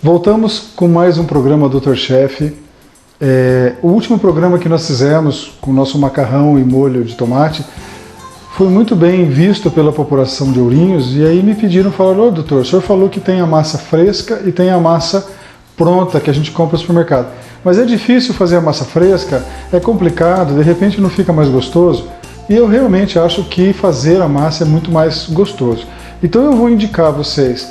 Voltamos com mais um programa Dr. Chef. O último programa que nós fizemos com o nosso macarrão e molho de tomate foi muito bem visto pela população de Ourinhos, e aí me pediram, falaram: ô doutor, o senhor falou que tem a massa fresca e tem a massa pronta que a gente compra no supermercado, mas é difícil fazer a massa fresca, é complicado, de repente não fica mais gostoso. E eu realmente acho que fazer a massa é muito mais gostoso. Então eu vou indicar a vocês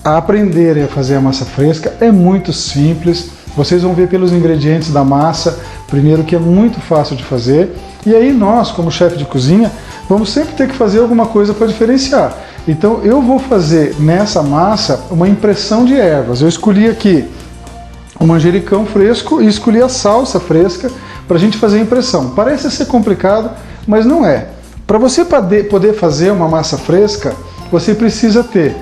a aprenderem a fazer a massa fresca. É muito simples, vocês vão ver pelos ingredientes da massa, primeiro, que é muito fácil de fazer, e aí nós, como chefe de cozinha, vamos sempre ter que fazer alguma coisa para diferenciar. Então eu vou fazer nessa massa uma impressão de ervas. Eu escolhi aqui o manjericão fresco e escolhi a salsa fresca para a gente fazer a impressão. Parece ser complicado, mas não é. Para você poder fazer uma massa fresca, você precisa ter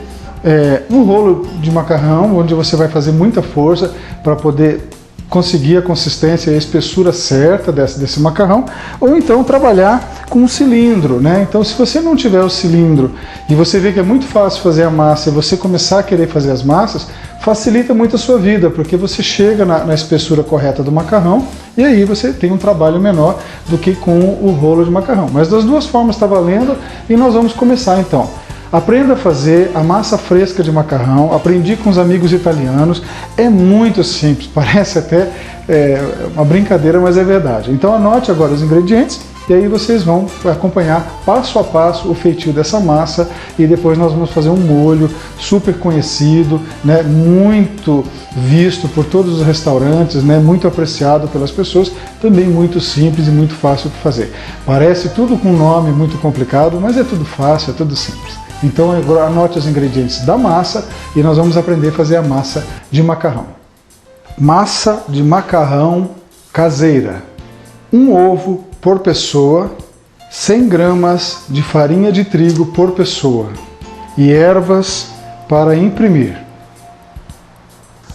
um rolo de macarrão, onde você vai fazer muita força para poder conseguir a consistência e a espessura certa desse macarrão, ou então trabalhar com um cilindro, né? Então, se você não tiver o cilindro e você vê que é muito fácil fazer a massa e você começar a querer fazer as massas, facilita muito a sua vida, porque você chega na espessura correta do macarrão e aí você tem um trabalho menor do que com o rolo de macarrão. Mas das duas formas está valendo, e nós vamos começar então. Aprenda a fazer a massa fresca de macarrão. Aprendi com os amigos italianos. É muito simples, parece até uma brincadeira, mas é verdade. Então anote agora os ingredientes e aí vocês vão acompanhar passo a passo o feitio dessa massa, e depois nós vamos fazer um molho super conhecido, né, muito visto por todos os restaurantes, né, muito apreciado pelas pessoas, também muito simples e muito fácil de fazer. Parece tudo com um nome muito complicado, mas é tudo fácil, é tudo simples. Então anote os ingredientes da massa e nós vamos aprender a fazer a massa de macarrão. Massa de macarrão caseira. 1 ovo por pessoa, 100 gramas de farinha de trigo por pessoa e ervas para imprimir.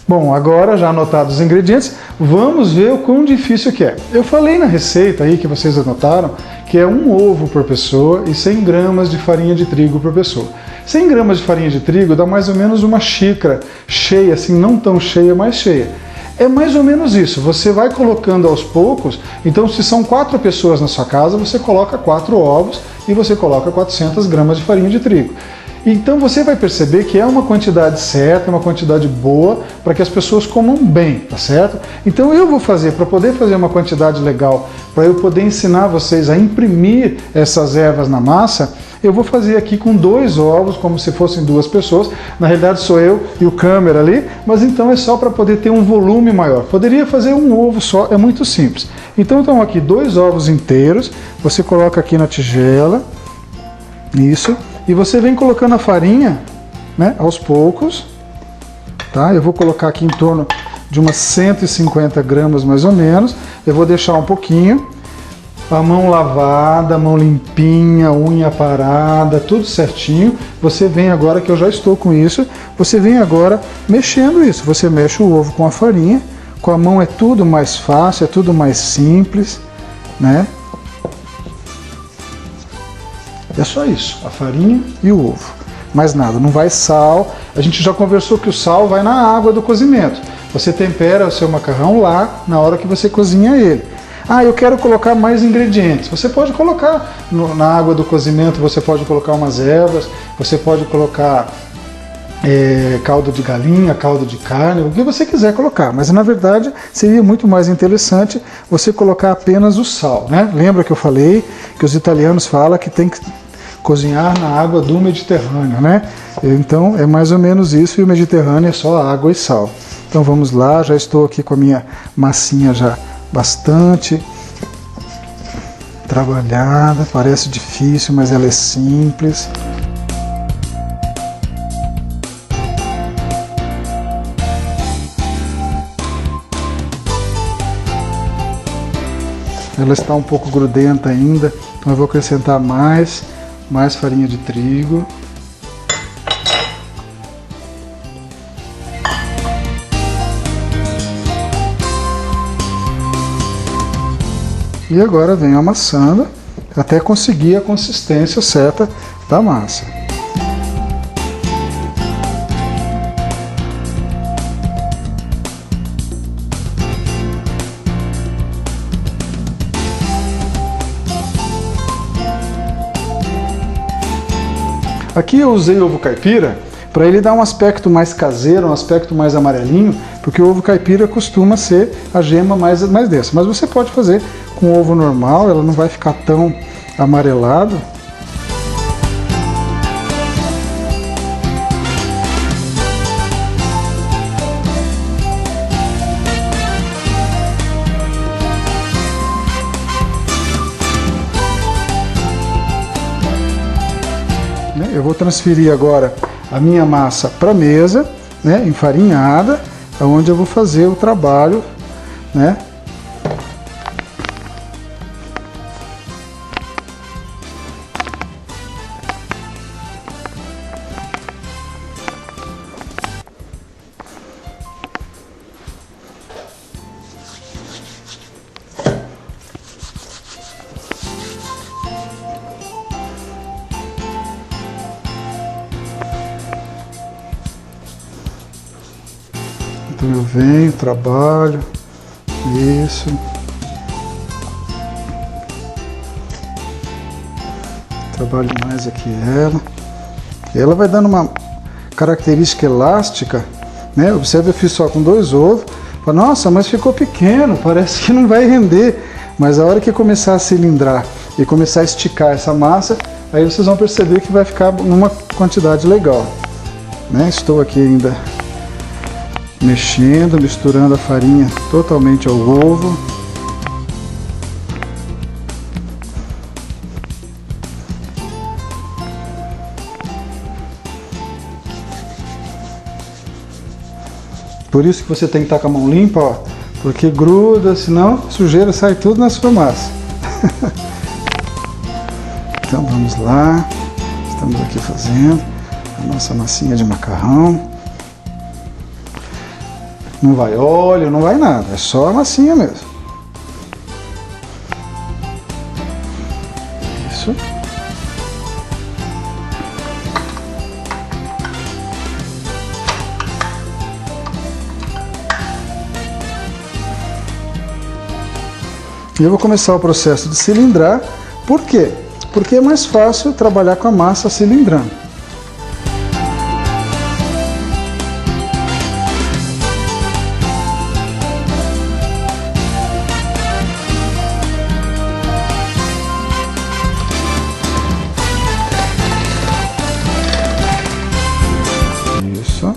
Bom, agora já anotados os ingredientes, vamos ver o quão difícil que é. Eu falei na receita aí que vocês anotaram que é 1 ovo por pessoa e 100 gramas de farinha de trigo por pessoa. 100 gramas de farinha de trigo dá mais ou menos uma xícara cheia, assim, não tão cheia, mas cheia. É mais ou menos isso, você vai colocando aos poucos. Então, se são 4 pessoas na sua casa, você coloca 4 ovos e você coloca 400 gramas de farinha de trigo. Então você vai perceber que é uma quantidade certa, uma quantidade boa, para que as pessoas comam bem, tá certo? Então eu vou fazer, para poder fazer uma quantidade legal, para eu poder ensinar vocês a imprimir essas ervas na massa, eu vou fazer aqui com 2 ovos, como se fossem 2 pessoas. Na realidade sou eu e o câmera ali, mas então é só para poder ter um volume maior. Poderia fazer 1 ovo só, é muito simples. Então estão aqui 2 ovos inteiros, você coloca aqui na tigela, isso. E você vem colocando a farinha, né, aos poucos, tá? Eu vou colocar aqui em torno de umas 150 gramas mais ou menos. Eu vou deixar um pouquinho. A mão lavada, a mão limpinha, unha parada, tudo certinho. Você vem agora, que eu já estou com isso, você vem agora mexendo isso. Você mexe o ovo com a farinha. Com a mão é tudo mais fácil, é tudo mais simples, né? É só isso, a farinha e o ovo. Mais nada, não vai sal. A gente já conversou que o sal vai na água do cozimento. Você tempera o seu macarrão lá na hora que você cozinha ele. Ah, eu quero colocar mais ingredientes. Você pode colocar na água do cozimento, você pode colocar umas ervas, você pode colocar caldo de galinha, caldo de carne, o que você quiser colocar. Mas na verdade seria muito mais interessante você colocar apenas o sal, né? Lembra que eu falei que os italianos falam que tem que cozinhar na água do Mediterrâneo, né? Então é mais ou menos isso, e o Mediterrâneo é só água e sal. Então vamos lá, já estou aqui com a minha massinha já bastante trabalhada, parece difícil, mas ela é simples. Ela está um pouco grudenta ainda, então eu vou acrescentar mais farinha de trigo. E agora venho amassando até conseguir a consistência certa da massa. Aqui eu usei ovo caipira para ele dar um aspecto mais caseiro, um aspecto mais amarelinho, porque o ovo caipira costuma ser a gema mais densa. Mas você pode fazer com ovo normal, ela não vai ficar tão amarelado. Eu vou transferir agora a minha massa para a mesa, né, enfarinhada, onde eu vou fazer o trabalho, né? Então eu venho, trabalho, isso. Trabalho mais aqui ela. Ela vai dando uma característica elástica, né? Observe, eu fiz só com 2 ovos. Nossa, mas ficou pequeno, parece que não vai render. Mas a hora que começar a cilindrar e começar a esticar essa massa, aí vocês vão perceber que vai ficar numa quantidade legal, né? Estou aqui ainda mexendo, misturando a farinha totalmente ao ovo. Por isso que você tem que estar com a mão limpa, ó, porque gruda, senão a sujeira sai tudo na sua massa. Então vamos lá, estamos aqui fazendo a nossa massinha de macarrão. Não vai óleo, não vai nada, é só a massinha mesmo. Isso. E eu vou começar o processo de cilindrar. Por quê? Porque é mais fácil trabalhar com a massa cilindrando. Isso.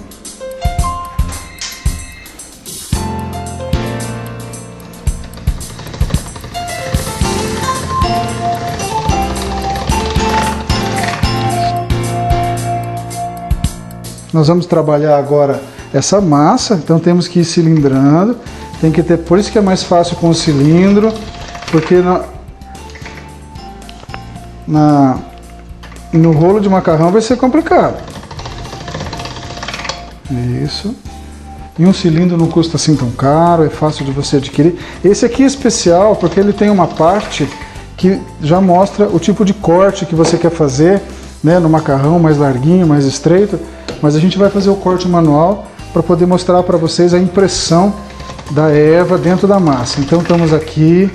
Nós vamos trabalhar agora essa massa, então temos que ir cilindrando, tem que ter, por isso que é mais fácil com o cilindro, porque no rolo de macarrão vai ser complicado. Isso. E um cilindro não custa assim tão caro, é fácil de você adquirir. Esse aqui é especial porque ele tem uma parte que já mostra o tipo de corte que você quer fazer, né, no macarrão mais larguinho, mais estreito. Mas a gente vai fazer o corte manual para poder mostrar para vocês a impressão da erva dentro da massa. Então estamos aqui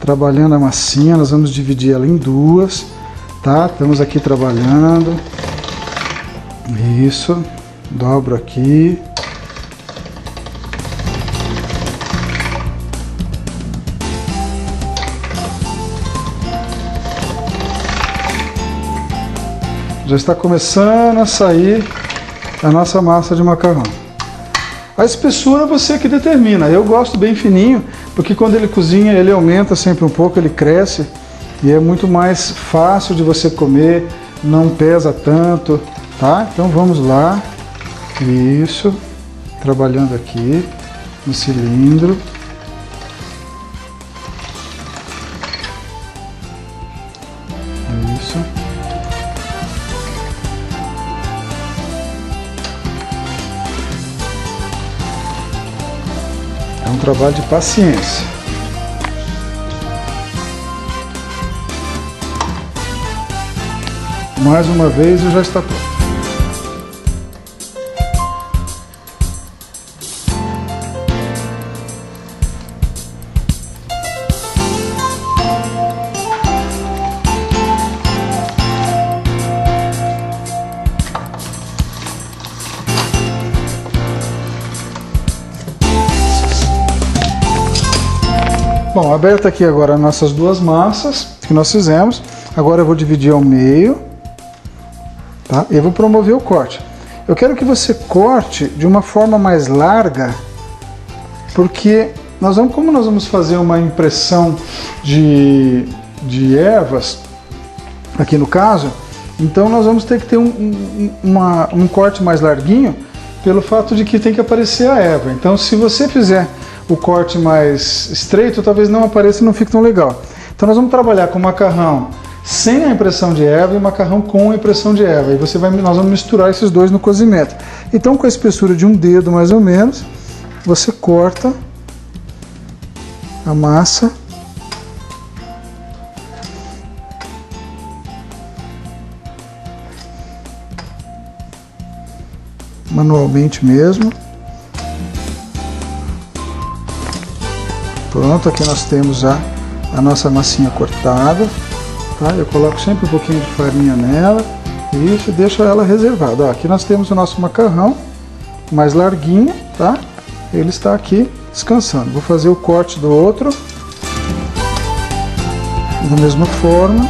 trabalhando a massinha, nós vamos dividir ela em 2, tá? Estamos aqui trabalhando. Isso. Dobro aqui. Já está começando a sair a nossa massa de macarrão. A espessura você que determina. Eu gosto bem fininho, porque quando ele cozinha ele aumenta sempre um pouco, ele cresce e é muito mais fácil de você comer, não pesa tanto, tá? Então vamos lá. Isso. Trabalhando aqui no cilindro. Isso. É um trabalho de paciência. Mais uma vez e já está pronto. Bom, aberta aqui agora as nossas duas massas que nós fizemos. Agora eu vou dividir ao meio, tá? E eu vou promover o corte. Eu quero que você corte de uma forma mais larga, porque como nós vamos fazer uma impressão de ervas, aqui no caso, então nós vamos ter que ter um corte mais larguinho, pelo fato de que tem que aparecer a erva. Então, se você fizer o corte mais estreito, talvez não apareça e não fique tão legal. Então nós vamos trabalhar com macarrão sem a impressão de erva e macarrão com a impressão de erva. E nós vamos misturar esses dois no cozimento. Então, com a espessura de um dedo mais ou menos, você corta a massa manualmente mesmo. Pronto, aqui nós temos a nossa massinha cortada, tá? Eu coloco sempre um pouquinho de farinha nela, isso, e deixo ela reservada. Ó, aqui nós temos o nosso macarrão mais larguinho, tá? Ele está aqui descansando. Vou fazer o corte do outro da mesma forma,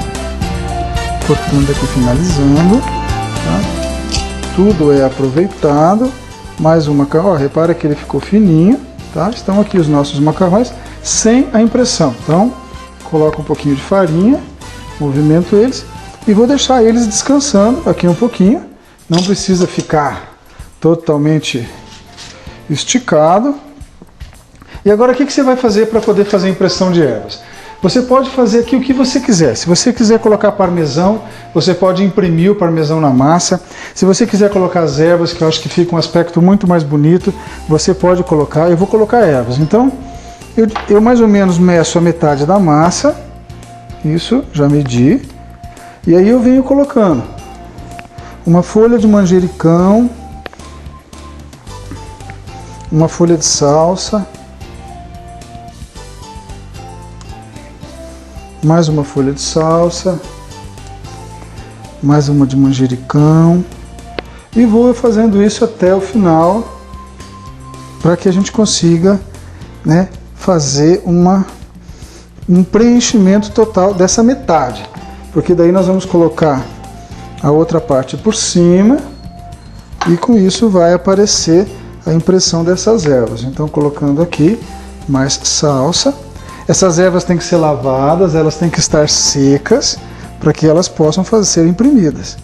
cortando aqui, finalizando, tá? Tudo é aproveitado. Mais um macarrão, ó, repara que ele ficou fininho, tá? Estão aqui os nossos macarrões sem a impressão. Então, coloco um pouquinho de farinha, movimento eles e vou deixar eles descansando aqui um pouquinho. Não precisa ficar totalmente esticado. E agora o que você vai fazer para poder fazer a impressão de ervas? Você pode fazer aqui o que você quiser. Se você quiser colocar parmesão, você pode imprimir o parmesão na massa. Se você quiser colocar as ervas, que eu acho que fica um aspecto muito mais bonito, você pode colocar. Eu vou colocar ervas. Então, eu mais ou menos meço a metade da massa. Isso, já medi. E aí eu venho colocando uma folha de manjericão, uma folha de salsa, mais uma folha de salsa, mais uma de manjericão, e vou fazendo isso até o final, para que a gente consiga, né, fazer um preenchimento total dessa metade, porque daí nós vamos colocar a outra parte por cima e com isso vai aparecer a impressão dessas ervas. Então, colocando aqui mais salsa. Essas ervas têm que ser lavadas, elas têm que estar secas para que elas possam ser imprimidas.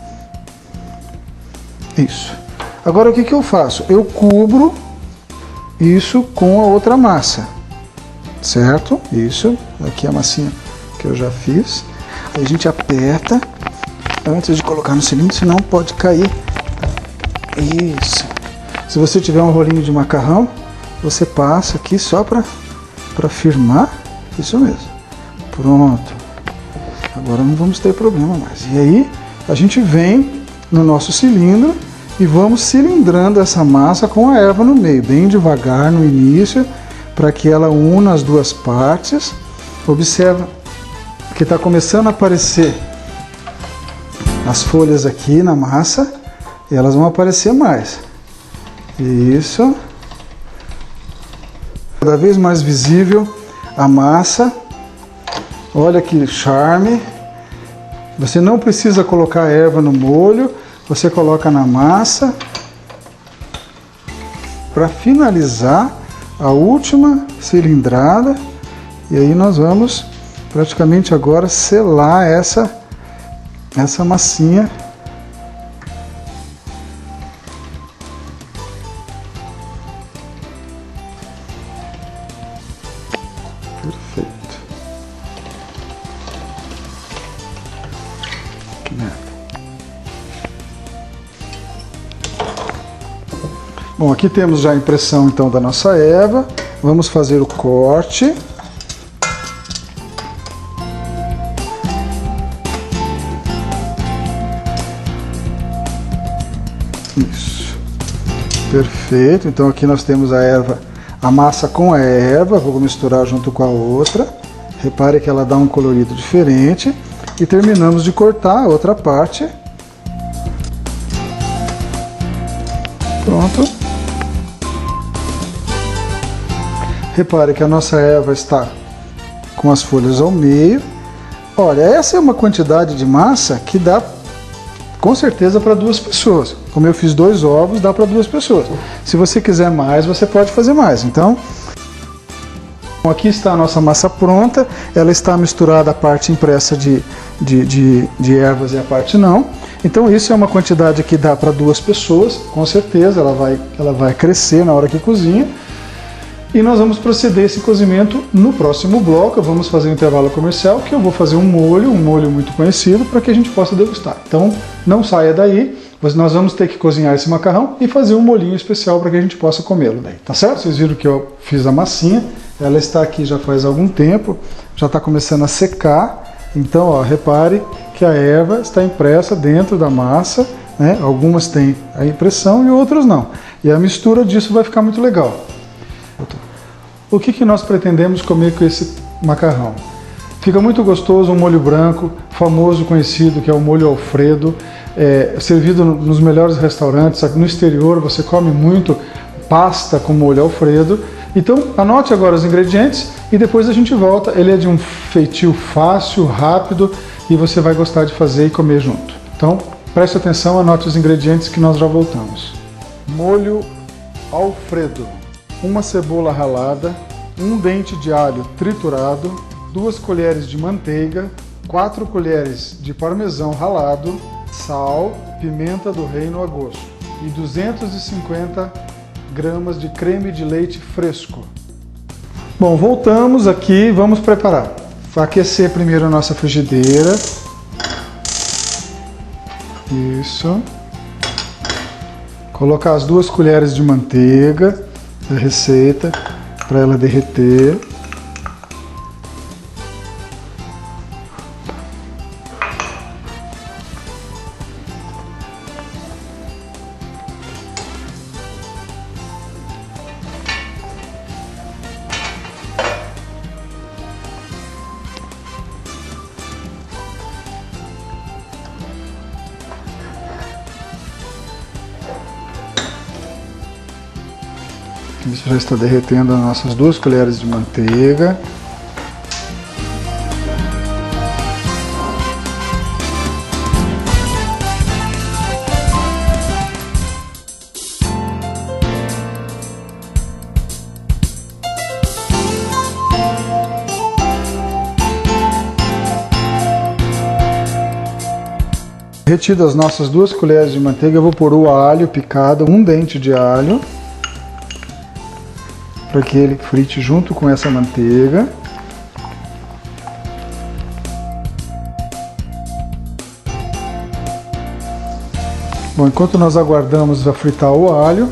Isso. Agora o que eu faço? Eu cubro isso com a outra massa, certo? Isso. Aqui a massinha que eu já fiz. Aí a gente aperta antes de colocar no cilindro, senão pode cair. Isso. Se você tiver um rolinho de macarrão, você passa aqui só para firmar. Isso mesmo. Pronto. Agora não vamos ter problema mais. E aí a gente vem no nosso cilindro e vamos cilindrando essa massa com a erva no meio, bem devagar no início, para que ela una as duas partes. Observa que está começando a aparecer as folhas aqui na massa e elas vão aparecer mais. Isso. Cada vez mais visível a massa. Olha que charme. Você não precisa colocar a erva no molho, você coloca na massa para finalizar a última cilindrada. E aí nós vamos praticamente agora selar essa massinha. Perfeito. Que merda. Bom, aqui temos já a impressão então da nossa erva. Vamos fazer o corte. Isso. Perfeito. Então aqui nós temos a erva, a massa com a erva. Vou misturar junto com a outra. Repare que ela dá um colorido diferente. E terminamos de cortar a outra parte. Pronto. Repare que a nossa erva está com as folhas ao meio. Olha, essa é uma quantidade de massa que dá com certeza para 2 pessoas. Como eu fiz 2 ovos, dá para 2 pessoas. Se você quiser mais, você pode fazer mais. Então, aqui está a nossa massa pronta. Ela está misturada a parte impressa de ervas e a parte não. Então isso é uma quantidade que dá para 2 pessoas, com certeza. Ela vai crescer na hora que cozinha. E nós vamos proceder esse cozimento no próximo bloco. Vamos fazer um intervalo comercial, que eu vou fazer um molho muito conhecido, para que a gente possa degustar. Então não saia daí, nós vamos ter que cozinhar esse macarrão e fazer um molhinho especial para que a gente possa comê-lo daí, tá certo? Vocês viram que eu fiz a massinha, ela está aqui já faz algum tempo, já está começando a secar. Então, ó, repare que a erva está impressa dentro da massa, né? Algumas têm a impressão e outras não. E a mistura disso vai ficar muito legal. O que nós pretendemos comer com esse macarrão? Fica muito gostoso um molho branco, famoso, conhecido, que é o molho Alfredo, servido nos melhores restaurantes. No exterior você come muito pasta com molho Alfredo. Então anote agora os ingredientes e depois a gente volta. Ele é de um feitio fácil, rápido e você vai gostar de fazer e comer junto. Então preste atenção, anote os ingredientes que nós já voltamos. Molho Alfredo. 1 cebola ralada, 1 dente de alho triturado, 2 colheres de manteiga, 4 colheres de parmesão ralado, sal, pimenta do reino a gosto e 250 gramas de creme de leite fresco. Bom, voltamos aqui, vamos preparar. Vou aquecer primeiro a nossa frigideira. Isso. Colocar as 2 colheres de manteiga da receita para ela derreter. Isso já está derretendo as nossas 2 colheres de manteiga. Derretidas as nossas 2 colheres de manteiga, eu vou pôr o alho picado, 1 dente de alho, para que ele frite junto com essa manteiga. Bom, enquanto nós aguardamos a fritar o alho,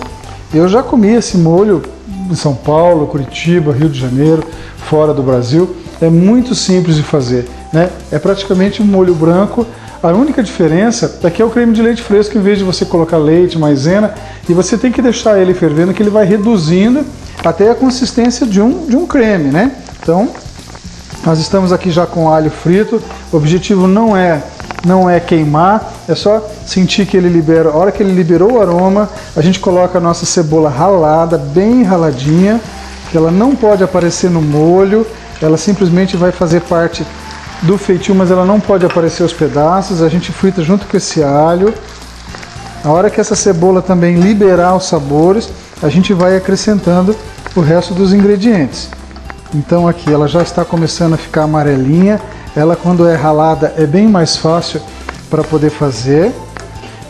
eu já comi esse molho em São Paulo, Curitiba, Rio de Janeiro, fora do Brasil. É muito simples de fazer, né? É praticamente um molho branco. A única diferença é que é o creme de leite fresco, em vez de você colocar leite, maisena, e você tem que deixar ele fervendo, que ele vai reduzindo até a consistência de um creme, né? Então, nós estamos aqui já com alho frito. O objetivo não é queimar, é só sentir que ele libera. A hora que ele liberou o aroma, a gente coloca a nossa cebola ralada, bem raladinha, que ela não pode aparecer no molho, ela simplesmente vai fazer parte do feitio, mas ela não pode aparecer os pedaços. A gente frita junto com esse alho. A hora que essa cebola também liberar os sabores, a gente vai acrescentando o resto dos ingredientes. Então aqui ela já está começando a ficar amarelinha. Ela, quando é ralada, é bem mais fácil para poder fazer.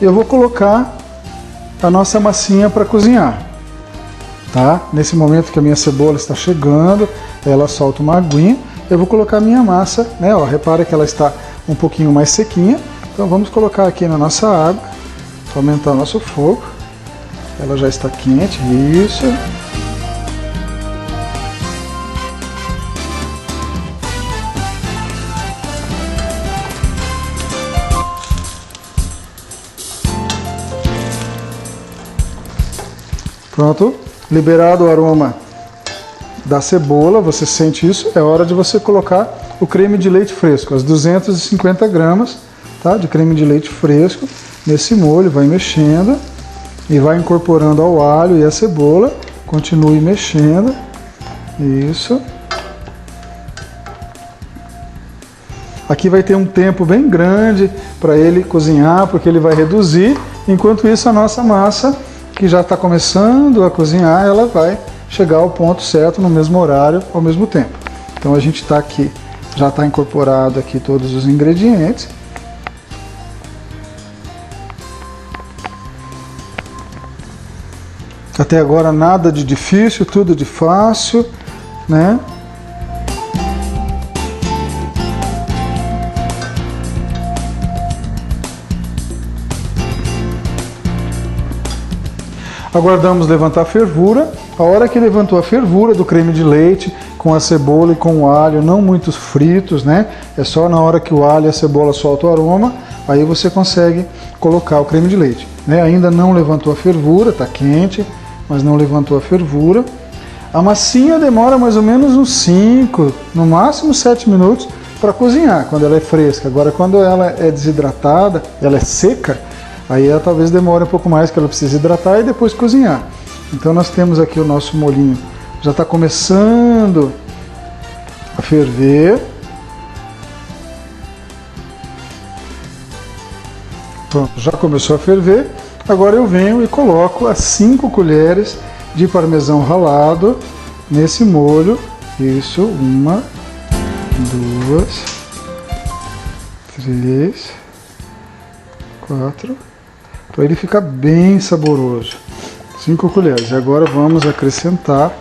Eu vou colocar a nossa massinha para cozinhar, tá? Nesse momento que a minha cebola está chegando, ela solta uma aguinha. Eu vou colocar a minha massa, né? Ó, repara que ela está um pouquinho mais sequinha. Então vamos colocar aqui na nossa água, aumentar o nosso fogo. Ela já está quente, isso. Pronto, liberado o aroma da cebola, você sente isso, é hora de você colocar o creme de leite fresco, as 250 gramas, tá, de creme de leite fresco nesse molho. Vai mexendo e vai incorporando ao alho e a cebola. Continue mexendo, isso. Aqui vai ter um tempo bem grande para ele cozinhar, porque ele vai reduzir. Enquanto isso, a nossa massa, que já está começando a cozinhar, ela vai chegar ao ponto certo no mesmo horário, ao mesmo tempo. Então a gente está aqui, já está incorporado aqui todos os ingredientes. Até agora nada de difícil, tudo de fácil, né? Aguardamos levantar a fervura. A hora que levantou a fervura do creme de leite, com a cebola e com o alho, não muito fritos, né? É só na hora que o alho e a cebola soltam o aroma, aí você consegue colocar o creme de leite, né? Ainda não levantou a fervura, tá quente, mas não levantou a fervura. A massinha demora mais ou menos uns 5, no máximo 7 minutos para cozinhar, quando ela é fresca. Agora, quando ela é desidratada, ela é seca, aí ela talvez demore um pouco mais, que ela precisa hidratar e depois cozinhar. Então nós temos aqui o nosso molhinho, já está começando a ferver. Pronto, já começou a ferver. Agora eu venho e coloco as 5 colheres de parmesão ralado nesse molho. Isso, 1, 2, 3, 4, para ele ficar bem saboroso. 5 colheres. E agora vamos acrescentar,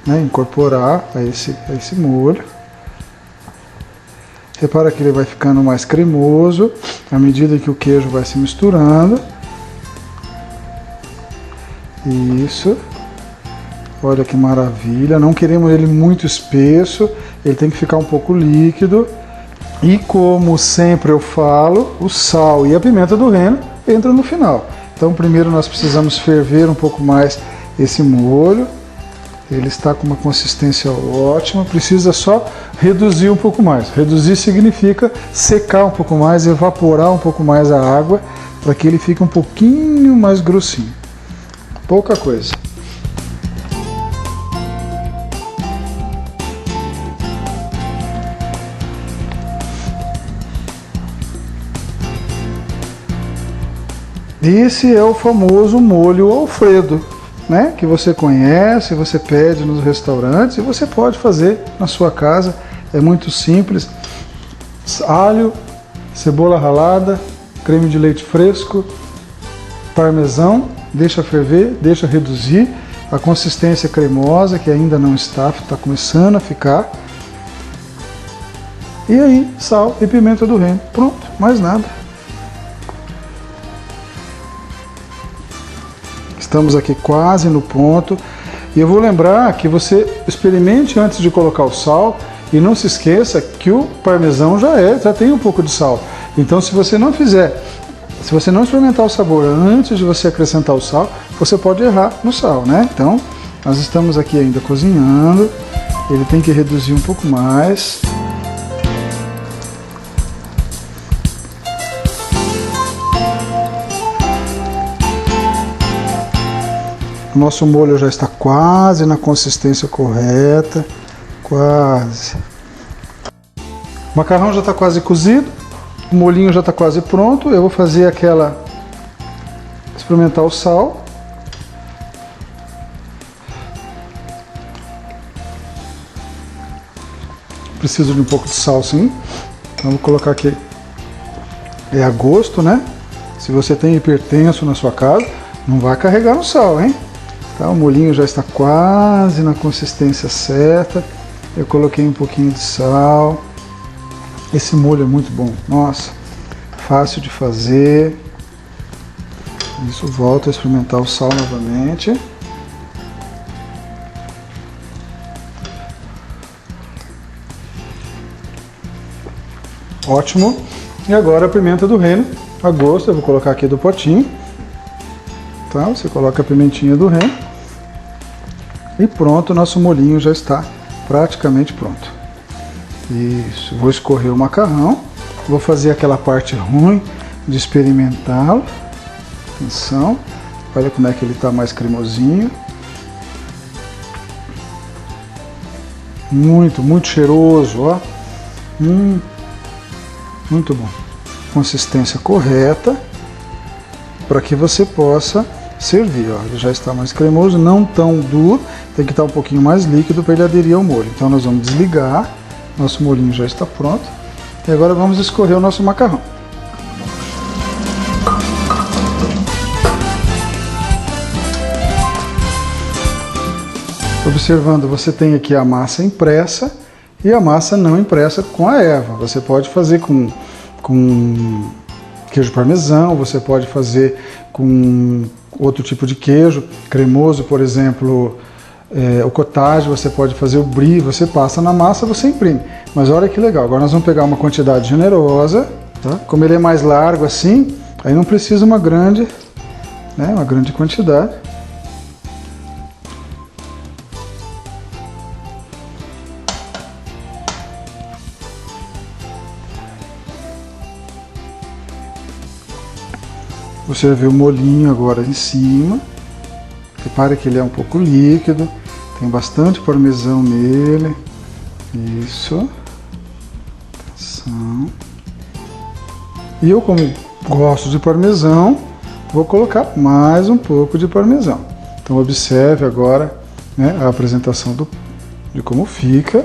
né, incorporar a esse molho. Repara que ele vai ficando mais cremoso à medida que o queijo vai se misturando. Isso. Olha que maravilha. Não queremos ele muito espesso, ele tem que ficar um pouco líquido. E como sempre eu falo, o sal e a pimenta do reino entram no final. Então primeiro nós precisamos ferver um pouco mais esse molho. Ele está com uma consistência ótima, precisa só reduzir um pouco mais. Reduzir significa secar um pouco mais, evaporar um pouco mais a água, para que ele fique um pouquinho mais grossinho. Pouca coisa. Esse é o famoso molho Alfredo, né? Que você conhece, você pede nos restaurantes e você pode fazer na sua casa. É muito simples. Alho, cebola ralada, creme de leite fresco, parmesão, deixa ferver, deixa reduzir. A consistência cremosa, que ainda não está começando a ficar. E aí, sal e pimenta do reino. Pronto, mais nada. Estamos aqui quase no ponto. E eu vou lembrar que você experimente antes de colocar o sal e não se esqueça que o parmesão já tem um pouco de sal. Então se você não experimentar o sabor antes de você acrescentar o sal, você pode errar no sal, né? Então, nós estamos aqui ainda cozinhando. Ele tem que reduzir um pouco mais. O nosso molho já está quase na consistência correta, quase. O macarrão já está quase cozido, o molhinho já está quase pronto. Eu vou fazer experimentar o sal. Preciso de um pouco de sal, sim. Então vou colocar aqui. É a gosto, né? Se você tem hipertenso na sua casa, não vai carregar no sal, hein? Tá, o molhinho já está quase na consistência certa. Eu coloquei um pouquinho de sal. Esse molho é muito bom. Nossa, fácil de fazer. Isso, volto a experimentar o sal novamente. Ótimo. E agora a pimenta do reino, a gosto. Eu vou colocar aqui do potinho. Tá? Você coloca a pimentinha do reino. E pronto, o nosso molhinho já está praticamente pronto. Isso, vou escorrer o macarrão. Vou fazer aquela parte ruim de experimentá-lo. Atenção, olha como é que ele está mais cremosinho. Muito, muito cheiroso, ó. Muito bom. Consistência correta para que você possa servir. Ó, ele já está mais cremoso, não tão duro, tem que estar um pouquinho mais líquido para ele aderir ao molho. Então nós vamos desligar, nosso molhinho já está pronto. E agora vamos escorrer o nosso macarrão. Observando, você tem aqui a massa impressa e a massa não impressa com a erva. Você pode fazer com queijo parmesão, você pode fazer com outro tipo de queijo, cremoso, por exemplo, o cottage, você pode fazer o brie, você passa na massa, você imprime. Mas olha que legal, agora nós vamos pegar uma quantidade generosa, tá? Como ele é mais largo assim, aí não precisa uma grande quantidade. Você vê o molhinho agora em cima. Repare que ele é um pouco líquido. Tem bastante parmesão nele. Isso. Atenção. E eu, como gosto de parmesão, vou colocar mais um pouco de parmesão. Então observe agora, né, a apresentação de como fica.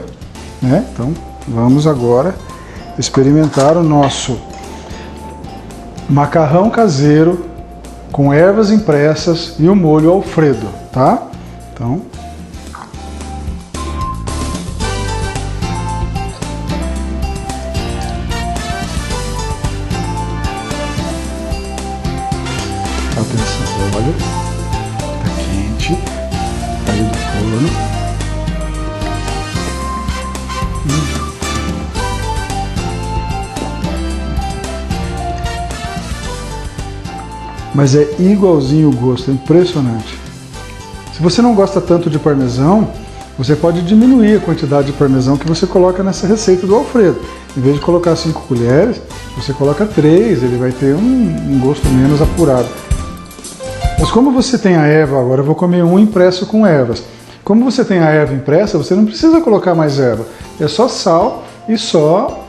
Né? Então vamos agora experimentar o nosso macarrão caseiro com ervas impressas e o molho Alfredo, tá? Então, atenção, olha, tá quente, aí do forno. Mas é igualzinho o gosto, é impressionante. Se você não gosta tanto de parmesão, você pode diminuir a quantidade de parmesão que você coloca nessa receita do Alfredo. Em vez de colocar 5 colheres, você coloca 3, ele vai ter um gosto menos apurado. Mas como você tem a erva, agora eu vou comer um impresso com ervas. Como você tem a erva impressa, você não precisa colocar mais erva. É só sal e só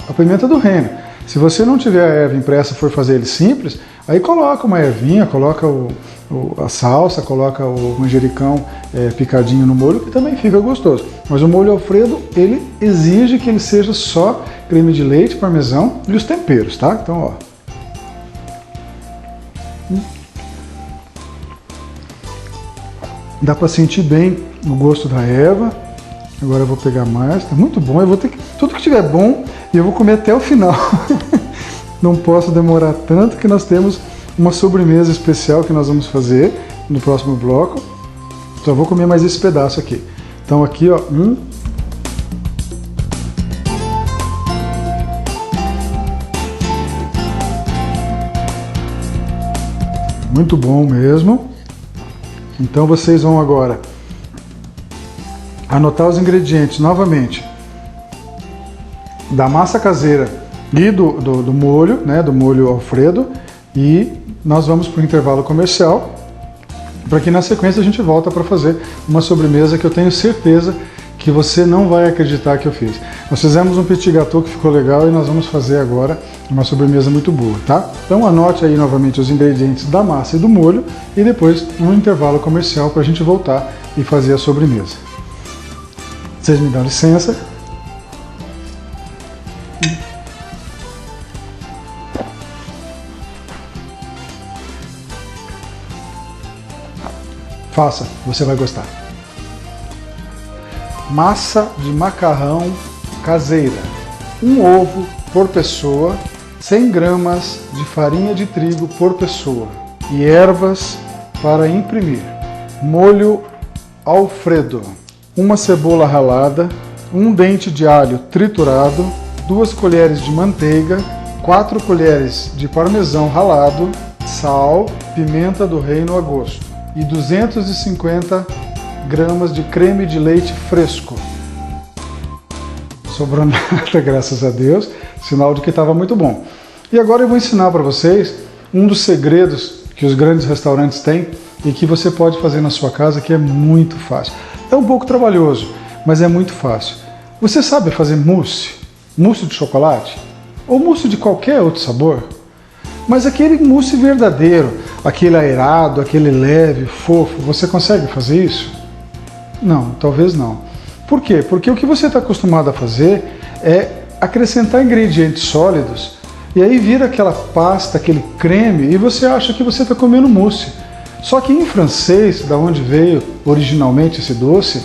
a pimenta do reino. Se você não tiver a erva impressa e for fazer ele simples, aí coloca uma ervinha, coloca a salsa, coloca o manjericão picadinho no molho, que também fica gostoso. Mas o molho Alfredo, ele exige que ele seja só creme de leite, parmesão e os temperos, tá? Então, ó. Dá para sentir bem o gosto da erva. Agora eu vou pegar mais, tá muito bom. Eu vou ter que, tudo que estiver bom, eu vou comer até o final. Não posso demorar tanto, que nós temos uma sobremesa especial que nós vamos fazer no próximo bloco. Só vou comer mais esse pedaço aqui. Então aqui, ó, muito bom mesmo. Então vocês vão agora anotar os ingredientes novamente da massa caseira e do molho, né, do molho Alfredo, e nós vamos para o intervalo comercial, para que na sequência a gente volta para fazer uma sobremesa que eu tenho certeza que você não vai acreditar que eu fiz. Nós fizemos um petit gâteau que ficou legal e nós vamos fazer agora uma sobremesa muito boa, tá? Então anote aí novamente os ingredientes da massa e do molho e depois um intervalo comercial para a gente voltar e fazer a sobremesa. Vocês me dão licença? Faça, você vai gostar. Massa de macarrão caseira. 1 ovo por pessoa, 100 gramas de farinha de trigo por pessoa e ervas para imprimir. Molho Alfredo. 1 cebola ralada, 1 dente de alho triturado, 2 colheres de manteiga, 4 colheres de parmesão ralado, sal, pimenta do reino a gosto e 250 gramas de creme de leite fresco. Sobrou nada, graças a Deus, sinal de que estava muito bom. E agora eu vou ensinar para vocês um dos segredos que os grandes restaurantes têm e que você pode fazer na sua casa, que é muito fácil. É um pouco trabalhoso, mas é muito fácil. Você sabe fazer mousse? Mousse de chocolate? Ou mousse de qualquer outro sabor? Mas aquele mousse verdadeiro, aquele aerado, aquele leve, fofo, você consegue fazer isso? Não, talvez não. Por quê? Porque o que você está acostumado a fazer é acrescentar ingredientes sólidos e aí vira aquela pasta, aquele creme e você acha que você está comendo mousse. Só que em francês, da onde veio originalmente esse doce,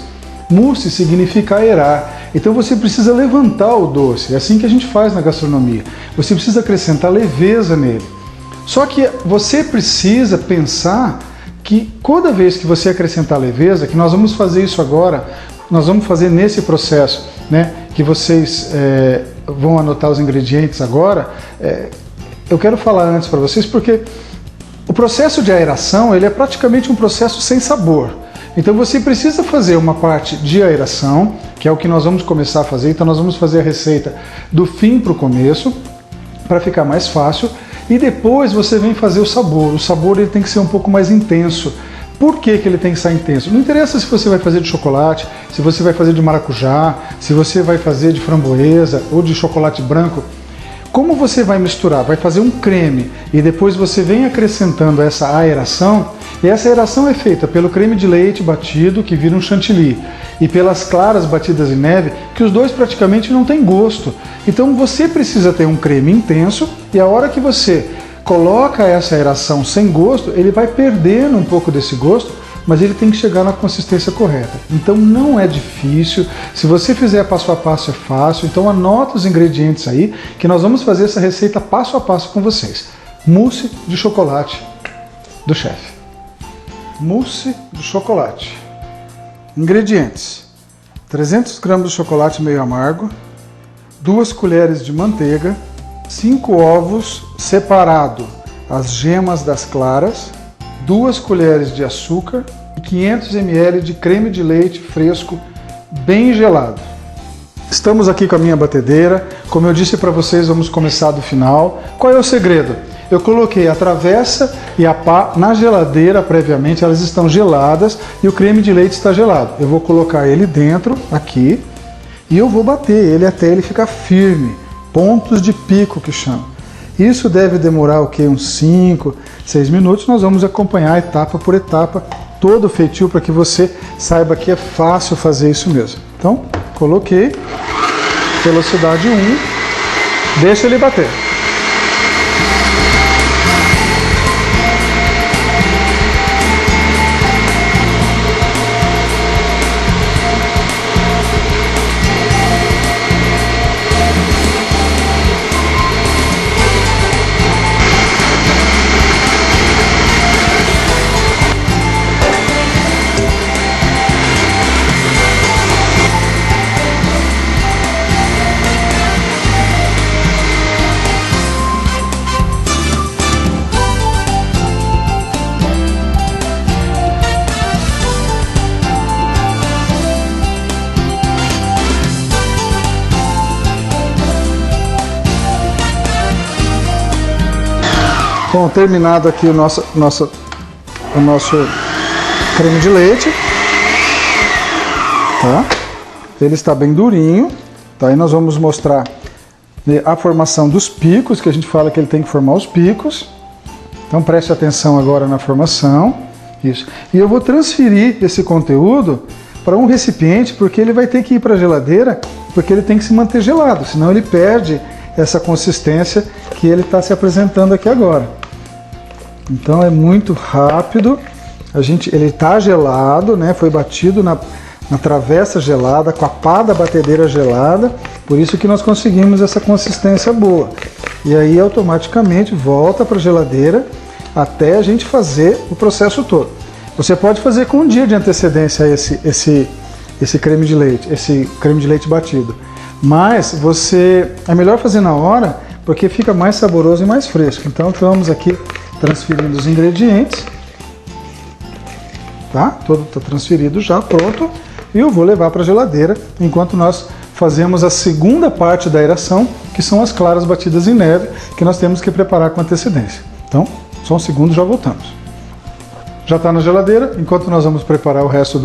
mousse significa aerar. Então você precisa levantar o doce, é assim que a gente faz na gastronomia. Você precisa acrescentar leveza nele. Só que você precisa pensar que toda vez que você acrescentar leveza, que nós vamos fazer isso agora, nós vamos fazer nesse processo, né, que vocês vão anotar os ingredientes agora, eu quero falar antes para vocês porque o processo de aeração ele é praticamente um processo sem sabor. Então você precisa fazer uma parte de aeração, que é o que nós vamos começar a fazer. Então nós vamos fazer a receita do fim para o começo, para ficar mais fácil. E depois você vem fazer o sabor. O sabor ele tem que ser um pouco mais intenso. Por que ele tem que ser intenso? Não interessa se você vai fazer de chocolate, se você vai fazer de maracujá, se você vai fazer de framboesa ou de chocolate branco. Como você vai misturar? Vai fazer um creme e depois você vem acrescentando essa aeração. E essa aeração é feita pelo creme de leite batido, que vira um chantilly, e pelas claras batidas em neve, que os dois praticamente não têm gosto. Então você precisa ter um creme intenso e a hora que você coloca essa aeração sem gosto, ele vai perdendo um pouco desse gosto, mas ele tem que chegar na consistência correta. Então não é difícil, se você fizer passo a passo é fácil, então anota os ingredientes aí, que nós vamos fazer essa receita passo a passo com vocês. Mousse de chocolate do chefe. Mousse de chocolate. Ingredientes: 300 gramas de chocolate meio amargo, 2 colheres de manteiga, 5 ovos separado as gemas das claras, 2 colheres de açúcar e 500 ml de creme de leite fresco bem gelado. Estamos aqui com a minha batedeira. Como eu disse para vocês, vamos começar do final. Qual é o segredo? Eu coloquei a travessa e a pá na geladeira previamente, elas estão geladas e o creme de leite está gelado. Eu vou colocar ele dentro, aqui, e eu vou bater ele até ele ficar firme, pontos de pico que chama. Isso deve demorar o quê? Uns 5, 6 minutos. Nós vamos acompanhar etapa por etapa todo o feitio para que você saiba que é fácil fazer isso mesmo. Então, coloquei, velocidade 1, deixa ele bater. Bom, terminado aqui o nosso creme de leite, tá? Ele está bem durinho, tá? E nós vamos mostrar a formação dos picos, que a gente fala que ele tem que formar os picos. Então preste atenção agora na formação, isso. E eu vou transferir esse conteúdo para um recipiente, porque ele vai ter que ir para a geladeira, porque ele tem que se manter gelado, senão ele perde essa consistência que ele está se apresentando aqui agora. Então é muito rápido, ele está gelado, né? Foi batido na travessa gelada, com a pá da batedeira gelada, por isso que nós conseguimos essa consistência boa. E aí automaticamente volta para a geladeira até a gente fazer o processo todo. Você pode fazer com um dia de antecedência esse creme de leite batido, mas é melhor fazer na hora, porque fica mais saboroso e mais fresco. Então vamos aqui transferindo os ingredientes, tá? Todo está transferido já, pronto. E eu vou levar para a geladeira enquanto nós fazemos a segunda parte da aeração, que são as claras batidas em neve, que nós temos que preparar com antecedência. Então, só um segundo, já voltamos. já está na geladeira, enquanto nós vamos preparar o resto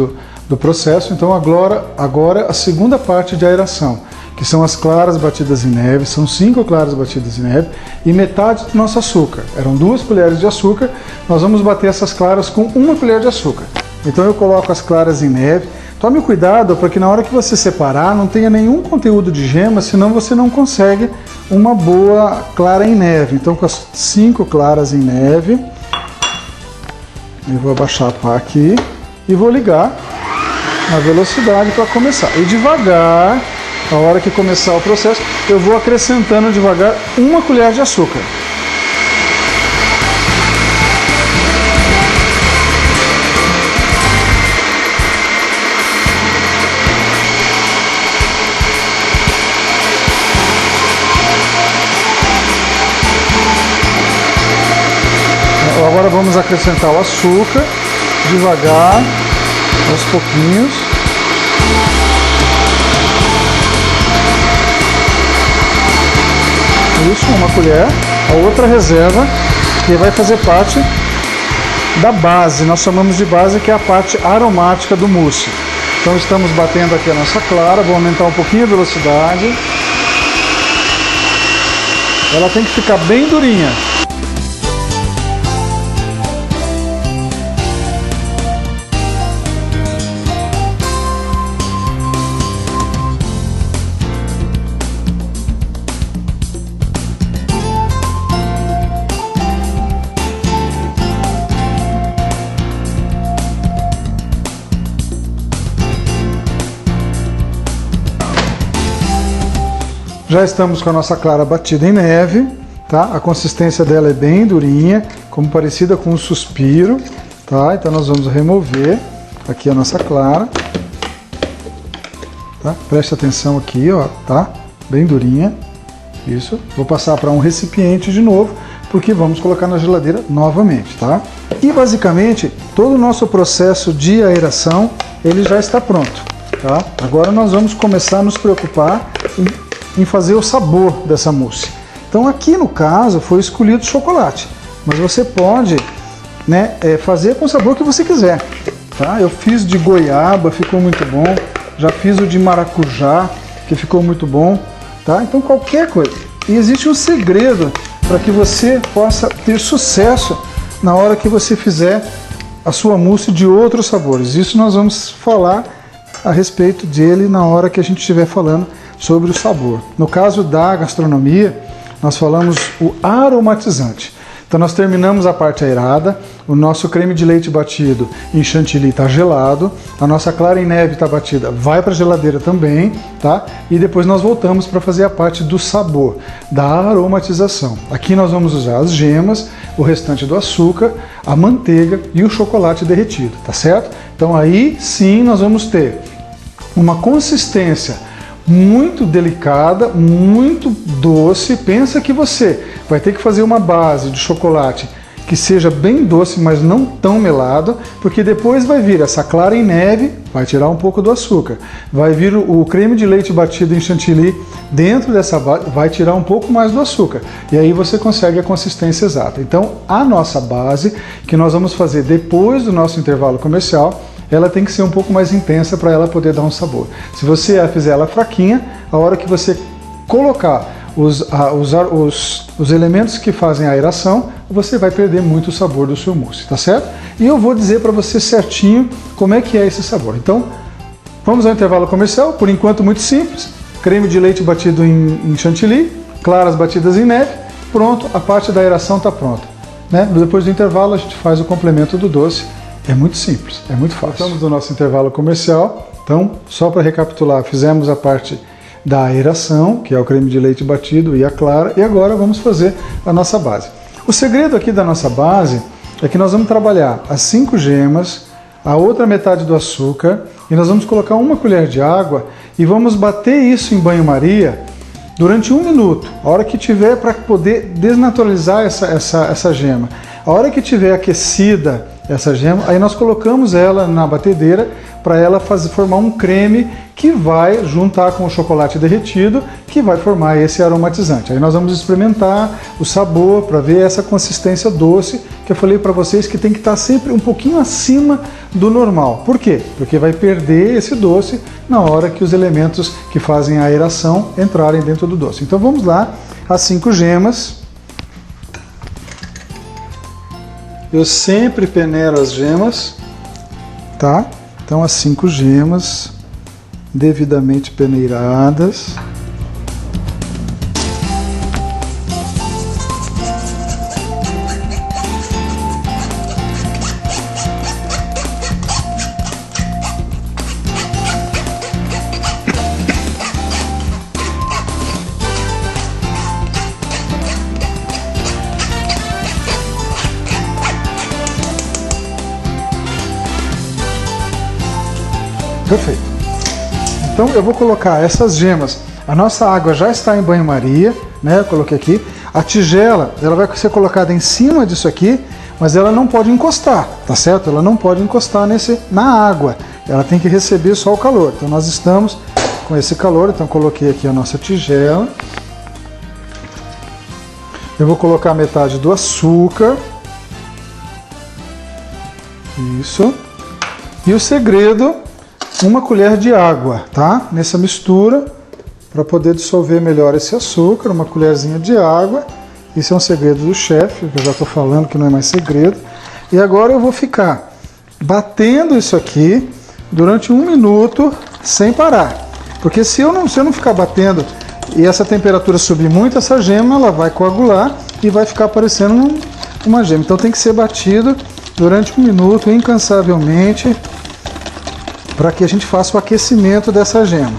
do processo. Então agora a segunda parte de aeração, que são as claras batidas em neve, são 5 claras batidas em neve e metade do nosso açúcar. Eram 2 colheres de açúcar, nós vamos bater essas claras com 1 colher de açúcar. Então eu coloco as claras em neve. Tome cuidado para que na hora que você separar não tenha nenhum conteúdo de gema, senão você não consegue uma boa clara em neve. Então com as 5 claras em neve, eu vou abaixar a pá aqui e vou ligar na velocidade para começar. E devagar, na hora que começar o processo, eu vou acrescentando devagar 1 colher de açúcar. Agora vamos acrescentar o açúcar, devagar, aos pouquinhos. Isso, 1 colher. A outra reserva, que vai fazer parte da base, nós chamamos de base, que é a parte aromática do mousse. Então estamos batendo aqui a nossa clara, vou aumentar um pouquinho a velocidade. Ela tem que ficar bem durinha. Já estamos com a nossa clara batida em neve, tá? A consistência dela é bem durinha, como parecida com um suspiro, tá? Então nós vamos remover aqui a nossa clara, tá? Preste atenção aqui, ó, tá? Bem durinha, isso. Vou passar para um recipiente de novo, porque vamos colocar na geladeira novamente, tá? E basicamente todo o nosso processo de aeração ele já está pronto, tá? Agora nós vamos começar a nos preocupar em fazer o sabor dessa mousse. Então aqui no caso foi escolhido chocolate, mas você pode, né, fazer com o sabor que você quiser, tá? Eu fiz de goiaba, ficou muito bom, já fiz o de maracujá, que ficou muito bom, tá? Então qualquer coisa. E existe um segredo para que você possa ter sucesso na hora que você fizer a sua mousse de outros sabores. Isso nós vamos falar a respeito dele na hora que a gente estiver falando sobre o sabor. No caso da gastronomia, nós falamos o aromatizante. Então nós terminamos a parte aerada, o nosso creme de leite batido em chantilly está gelado, a nossa clara em neve está batida, vai para a geladeira também, tá? E depois nós voltamos para fazer a parte do sabor, da aromatização. Aqui nós vamos usar as gemas, o restante do açúcar, a manteiga e o chocolate derretido, tá certo? Então aí sim nós vamos ter uma consistência muito delicada, muito doce. Pensa que você vai ter que fazer uma base de chocolate que seja bem doce, mas não tão melado, porque depois vai vir essa clara em neve, vai tirar um pouco do açúcar, vai vir o creme de leite batido em chantilly dentro dessa base, vai tirar um pouco mais do açúcar, e aí você consegue a consistência exata. Então a nossa base, que nós vamos fazer depois do nosso intervalo comercial, ela tem que ser um pouco mais intensa para ela poder dar um sabor. Se você fizer ela fraquinha, a hora que você colocar os elementos que fazem a aeração, você vai perder muito o sabor do seu mousse, tá certo? E eu vou dizer para você certinho como é que é esse sabor. Então, vamos ao intervalo comercial, por enquanto muito simples, creme de leite batido em chantilly, claras batidas em neve, pronto, a parte da aeração está pronta, né? Depois do intervalo a gente faz o complemento do doce. É muito simples, é muito fácil. Estamos no nosso intervalo comercial, então, só para recapitular, fizemos a parte da aeração, que é o creme de leite batido e a clara, e agora vamos fazer a nossa base. O segredo aqui da nossa base é que nós vamos trabalhar as 5 gemas, a outra metade do açúcar, e nós vamos colocar 1 colher de água e vamos bater isso em banho-maria durante 1 minuto, a hora que tiver, para poder desnaturalizar essa gema. A hora que tiver aquecida essa gema. Aí nós colocamos ela na batedeira para ela formar um creme que vai juntar com o chocolate derretido, que vai formar esse aromatizante. Aí nós vamos experimentar o sabor para ver essa consistência doce, que eu falei para vocês que tem que estar sempre um pouquinho acima do normal. Por quê? Porque vai perder esse doce na hora que os elementos que fazem a aeração entrarem dentro do doce. Então vamos lá, as 5 gemas. Eu sempre peneiro as gemas, tá? Então as 5 gemas devidamente peneiradas. Perfeito. Então eu vou colocar essas gemas. A nossa água já está em banho-maria, né? Eu coloquei aqui. A tigela, ela vai ser colocada em cima disso aqui, mas ela não pode encostar, tá certo? Ela não pode encostar na água. Ela tem que receber só o calor. Então nós estamos com esse calor, então coloquei aqui a nossa tigela. Eu vou colocar metade do açúcar. Isso. E o segredo, 1 colher de água, tá? Nessa mistura, para poder dissolver melhor esse açúcar, 1 colherzinha de água. Isso é um segredo do chefe, que eu já estou falando que não é mais segredo. E agora eu vou ficar batendo isso aqui durante 1 minuto sem parar. Porque se eu não ficar batendo e essa temperatura subir muito, essa gema ela vai coagular e vai ficar parecendo uma gema. Então tem que ser batido durante 1 minuto, incansavelmente, para que a gente faça o aquecimento dessa gema.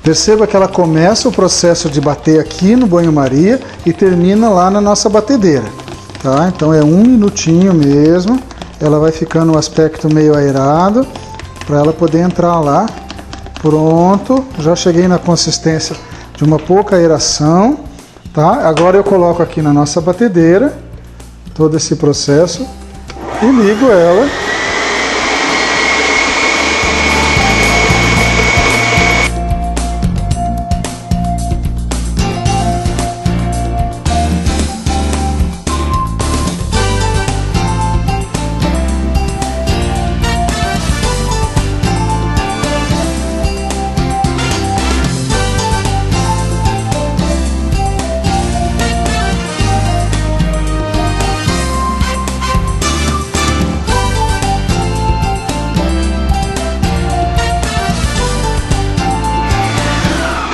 Perceba que ela começa o processo de bater aqui no banho-maria e termina lá na nossa batedeira. Tá? Então é 1 minutinho mesmo, ela vai ficando um aspecto meio aerado, para ela poder entrar lá. Pronto, já cheguei na consistência de uma pouca aeração. Tá? Agora eu coloco aqui na nossa batedeira todo esse processo e ligo ela.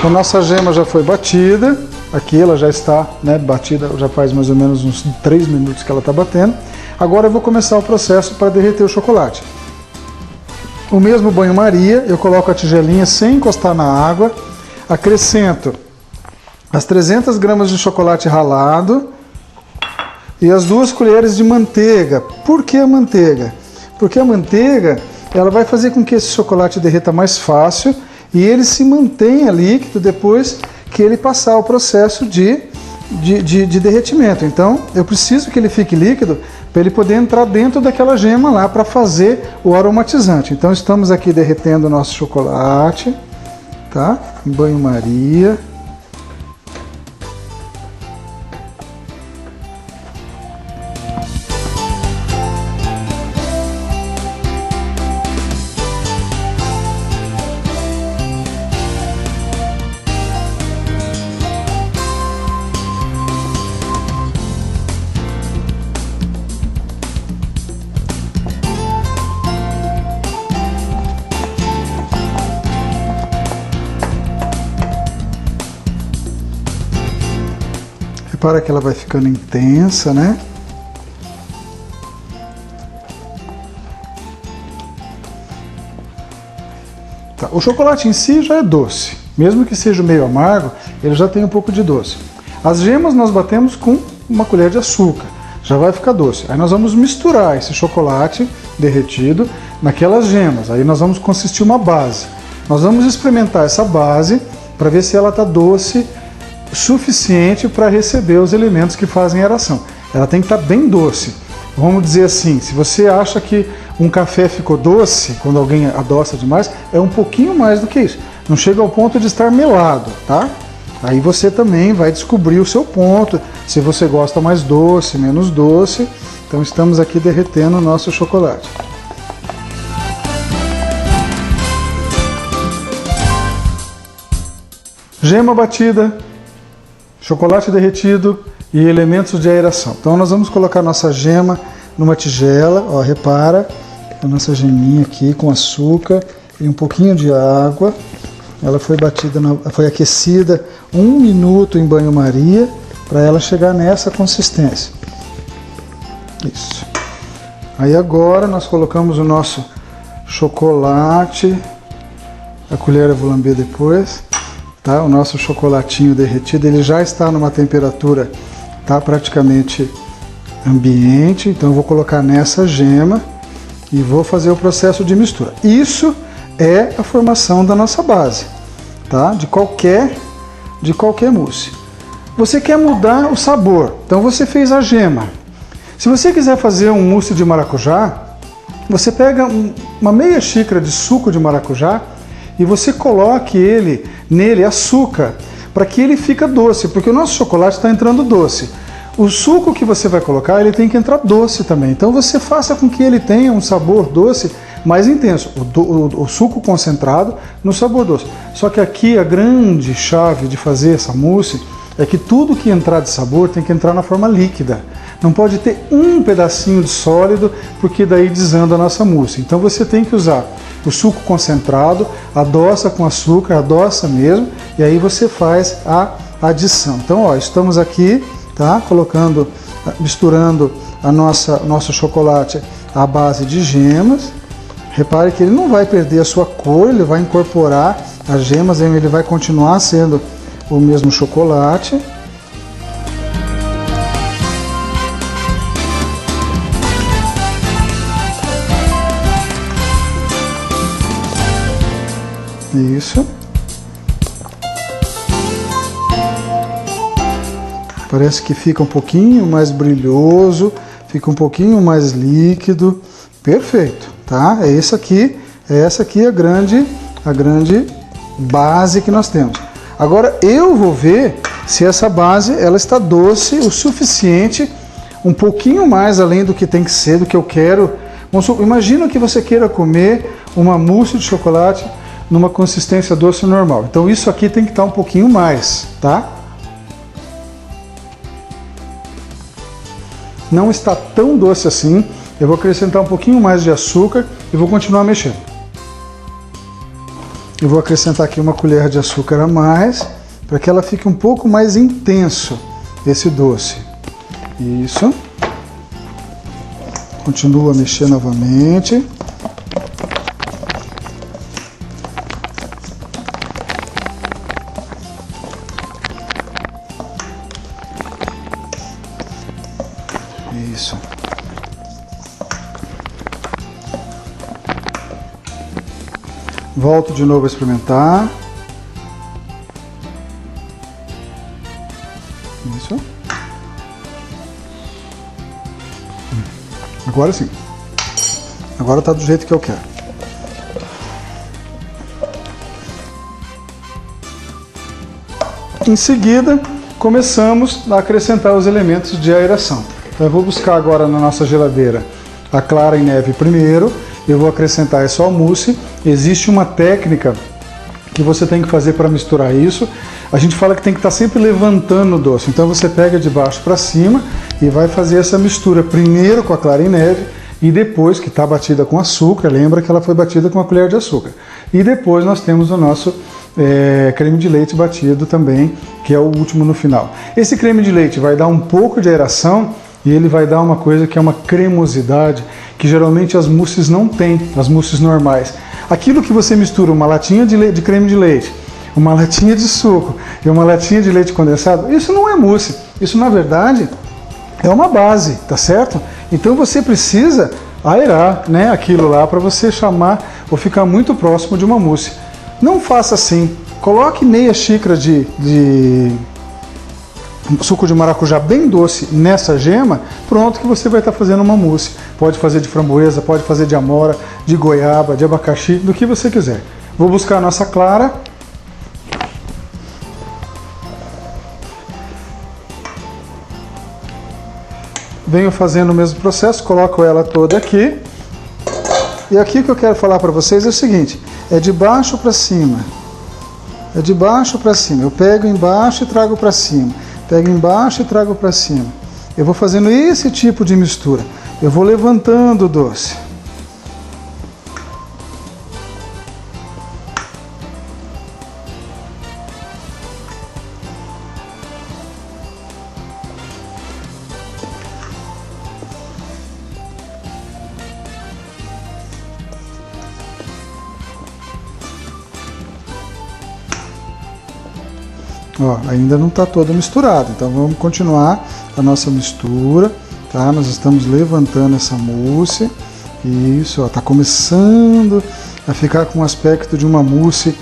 A nossa gema já foi batida, aqui ela já está, né, batida, já faz mais ou menos uns 3 minutos que ela está batendo. Agora eu vou começar o processo para derreter o chocolate. O mesmo banho-maria, eu coloco a tigelinha sem encostar na água, acrescento as 300 gramas de chocolate ralado e as 2 colheres de manteiga. Por que a manteiga? Porque a manteiga ela vai fazer com que esse chocolate derreta mais fácil e ele se mantenha líquido depois que ele passar o processo de derretimento. Então, eu preciso que ele fique líquido para ele poder entrar dentro daquela gema lá para fazer o aromatizante. Então, estamos aqui derretendo o nosso chocolate, tá? Em banho-maria. Repara que ela vai ficando intensa, né? Tá. O chocolate em si já é doce. Mesmo que seja meio amargo, ele já tem um pouco de doce. As gemas nós batemos com 1 colher de açúcar. Já vai ficar doce. Aí nós vamos misturar esse chocolate derretido naquelas gemas. Aí nós vamos consistir uma base. Nós vamos experimentar essa base para ver se ela está doce suficiente para receber os elementos que fazem a aeração. Ela tem que estar bem doce. Vamos dizer assim, se você acha que um café ficou doce, quando alguém adoça demais, é um pouquinho mais do que isso. Não chega ao ponto de estar melado, tá? Aí você também vai descobrir o seu ponto, se você gosta mais doce, menos doce. Então estamos aqui derretendo o nosso chocolate. Gema batida, chocolate derretido e elementos de aeração. Então nós vamos colocar nossa gema numa tigela, ó, repara, a nossa geminha aqui com açúcar e um pouquinho de água. Ela foi batida, foi aquecida 1 minuto em banho-maria para ela chegar nessa consistência. Isso. Aí agora nós colocamos o nosso chocolate, a colher eu vou lamber depois. Tá? O nosso chocolatinho derretido, ele já está numa temperatura, tá, praticamente ambiente, então eu vou colocar nessa gema e vou fazer o processo de mistura. Isso é a formação da nossa base, tá? De qualquer mousse. Você quer mudar o sabor, então você fez a gema. Se você quiser fazer um mousse de maracujá, você pega uma meia xícara de suco de maracujá e você coloque nele açúcar, para que ele fique doce, porque o nosso chocolate está entrando doce. O suco que você vai colocar, ele tem que entrar doce também. Então você faça com que ele tenha um sabor doce mais intenso, o suco concentrado no sabor doce. Só que aqui a grande chave de fazer essa mousse é que tudo que entrar de sabor tem que entrar na forma líquida. Não pode ter um pedacinho de sólido, porque daí desanda a nossa mousse. Então você tem que usar o suco concentrado, adoça com açúcar, adoça mesmo, e aí você faz a adição. Então, ó, estamos aqui, tá, misturando nosso chocolate à base de gemas. Repare que ele não vai perder a sua cor, ele vai incorporar as gemas, ele vai continuar sendo o mesmo chocolate. Isso. Parece que fica um pouquinho mais brilhoso, fica um pouquinho mais líquido. Perfeito, tá? Essa aqui é a grande base que nós temos. Agora eu vou ver se essa base ela está doce o suficiente, um pouquinho mais além do que tem que ser, do que eu quero. Imagina que você queira comer uma mousse de chocolate numa consistência doce normal. Então isso aqui tem que estar um pouquinho mais, tá? Não está tão doce assim. Eu vou acrescentar um pouquinho mais de açúcar e vou continuar mexendo. Eu vou acrescentar aqui uma colher de açúcar a mais, para que ela fique um pouco mais intenso, esse doce. Isso. Continua a mexer novamente. Isso. Volto de novo a experimentar. Isso. Agora sim. Agora está do jeito que eu quero. Em seguida, começamos a acrescentar os elementos de aeração. Então eu vou buscar agora na nossa geladeira a clara em neve primeiro, eu vou acrescentar essa mousse. Existe uma técnica que você tem que fazer para misturar isso. A gente fala que tem que estar sempre levantando o doce. Então você pega de baixo para cima e vai fazer essa mistura primeiro com a clara em neve e depois, que está batida com açúcar, lembra que ela foi batida com uma colher de açúcar. E depois nós temos o nosso creme de leite batido também, que é o último no final. Esse creme de leite vai dar um pouco de aeração e ele vai dar uma coisa que é uma cremosidade que geralmente as mousses não têm, as mousses normais. Aquilo que você mistura uma latinha de creme de leite, uma latinha de suco e uma latinha de leite condensado, isso não é mousse, isso na verdade é uma base, tá certo? Então você precisa aerar, né, aquilo lá para você chamar ou ficar muito próximo de uma mousse. Não faça assim Coloque meia xícara de suco de maracujá bem doce nessa gema, pronto que você vai estar fazendo uma mousse. Pode fazer de framboesa, pode fazer de amora, de goiaba, de abacaxi, do que você quiser. Vou buscar a nossa clara. Venho fazendo o mesmo processo, coloco ela toda aqui. E aqui o que eu quero falar para vocês é o seguinte, é de baixo para cima. É de baixo para cima. Eu pego embaixo e trago para cima. Pego embaixo e trago para cima. Eu vou fazendo esse tipo de mistura. Eu vou levantando o doce. Ó, ainda não está toda misturada, então vamos continuar a nossa mistura, tá? Nós estamos levantando essa mousse, isso, ó, tá começando a ficar com o aspecto de uma mousse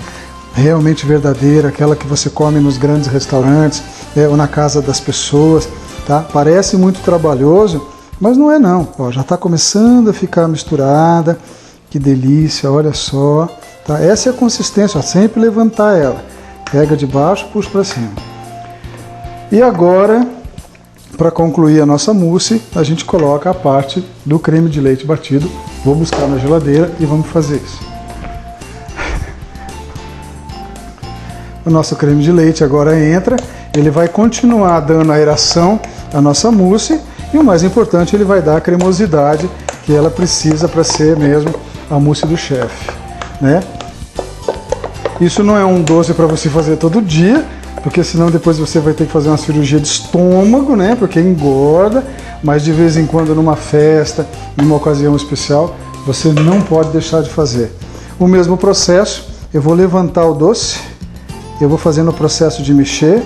realmente verdadeira, aquela que você come nos grandes restaurantes, ou na casa das pessoas, tá? Parece muito trabalhoso, mas não é não, ó, já está começando a ficar misturada, que delícia, olha só, tá? Essa é a consistência, ó, sempre levantar ela. Pega de baixo, puxa para cima. E agora, para concluir a nossa mousse, a gente coloca a parte do creme de leite batido. Vou buscar na geladeira e vamos fazer isso. O nosso creme de leite agora entra, ele vai continuar dando aeração à nossa mousse e o mais importante, ele vai dar a cremosidade que ela precisa para ser mesmo a mousse do chefe, né? Isso não é um doce para você fazer todo dia, porque senão depois você vai ter que fazer uma cirurgia de estômago, né? Porque engorda, mas de vez em quando numa festa, numa ocasião especial, você não pode deixar de fazer. O mesmo processo, eu vou levantar o doce, eu vou fazendo o processo de mexer,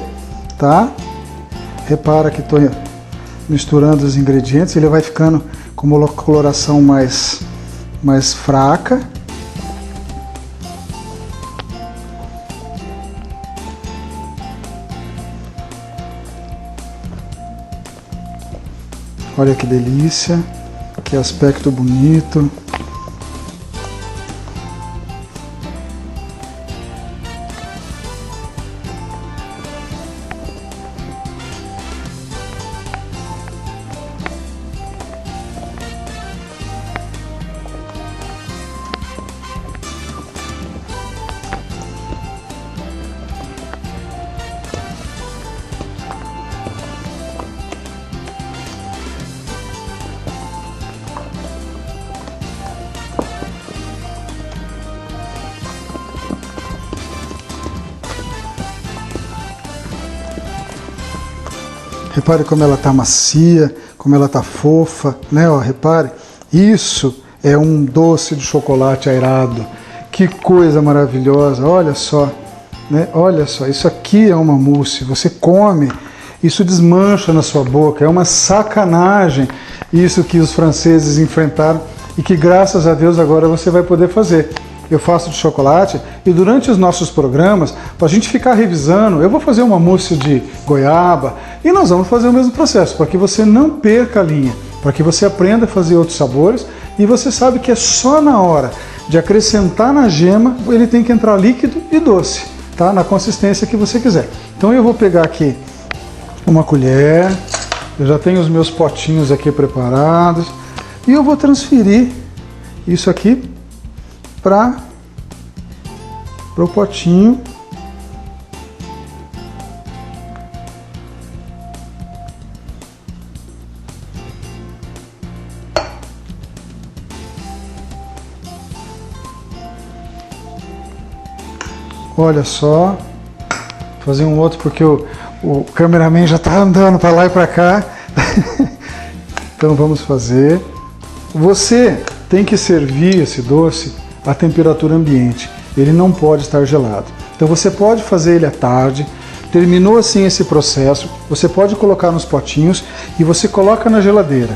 tá? Repara que estou misturando os ingredientes, ele vai ficando com uma coloração mais fraca. Olha que delícia, que aspecto bonito. Repare como ela está macia, como ela está fofa, né? Ó, repare, isso é um doce de chocolate aerado. Que coisa maravilhosa, olha só, né? Olha só, isso aqui é uma mousse, você come, isso desmancha na sua boca, é uma sacanagem isso que os franceses enfrentaram e que graças a Deus agora você vai poder fazer. Eu faço de chocolate e durante os nossos programas, para a gente ficar revisando, eu vou fazer uma mousse de goiaba e nós vamos fazer o mesmo processo, para que você não perca a linha, para que você aprenda a fazer outros sabores e você sabe que é só na hora de acrescentar na gema, ele tem que entrar líquido e doce, tá? Na consistência que você quiser. Então eu vou pegar aqui uma colher, eu já tenho os meus potinhos aqui preparados e eu vou transferir isso aqui para o potinho. Olha só, fazer um outro porque o cameraman já está andando para lá e para cá. Então vamos fazer. Você tem que servir esse doce a temperatura ambiente, ele não pode estar gelado. Então você pode fazer ele à tarde, terminou assim esse processo, você pode colocar nos potinhos e você coloca na geladeira.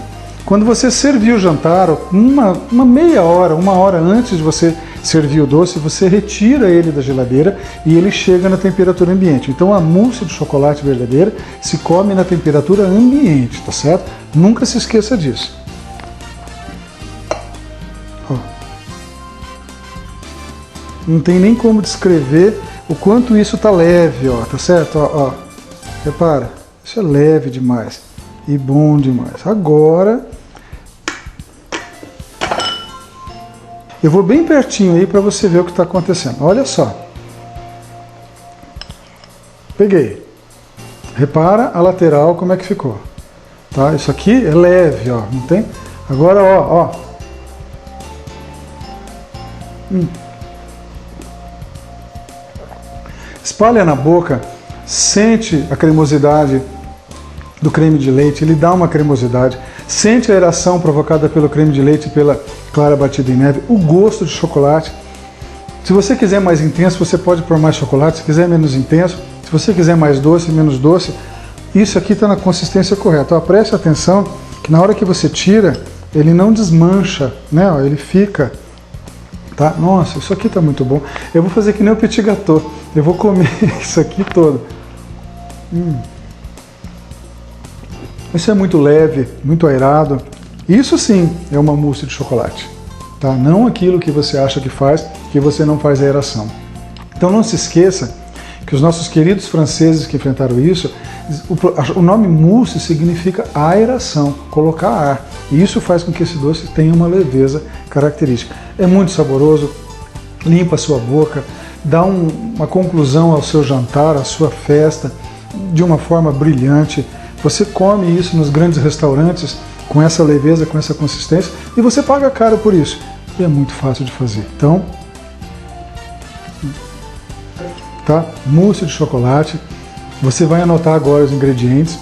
Quando você servir o jantar, uma meia hora, uma hora antes de você servir o doce, você retira ele da geladeira e ele chega na temperatura ambiente. Então a mousse de chocolate verdadeira se come na temperatura ambiente, tá certo? Nunca se esqueça disso. Ó. Não tem nem como descrever o quanto isso tá leve, ó, tá certo? Ó. Repara, isso é leve demais e bom demais. Agora eu vou bem pertinho aí para você ver o que está acontecendo. Olha só. Peguei. Repara a lateral como é que ficou. Tá? Isso aqui é leve, ó. Não tem? Agora, ó. Espalha na boca, sente a cremosidade do creme de leite, ele dá uma cremosidade. Sente a aeração provocada pelo creme de leite e pela clara batida em neve, o gosto de chocolate. Se você quiser mais intenso, você pode pôr mais chocolate, se quiser menos intenso, se você quiser mais doce, menos doce, isso aqui está na consistência correta. Ó, preste atenção que na hora que você tira, ele não desmancha, né? Ó, ele fica, tá? Nossa, isso aqui está muito bom. Eu vou fazer que nem o petit gâteau, eu vou comer isso aqui todo. Isso é muito leve, muito aerado. Isso sim é uma mousse de chocolate, tá? Não aquilo que você acha que você não faz aeração. Então não se esqueça que os nossos queridos franceses que enfrentaram isso, o nome mousse significa aeração, colocar ar. E isso faz com que esse doce tenha uma leveza característica. É muito saboroso, limpa a sua boca, dá uma conclusão ao seu jantar, à sua festa, de uma forma brilhante. Você come isso nos grandes restaurantes com essa leveza, com essa consistência, e você paga caro por isso. E é muito fácil de fazer. Então, tá? Mousse de chocolate. Você vai anotar agora os ingredientes.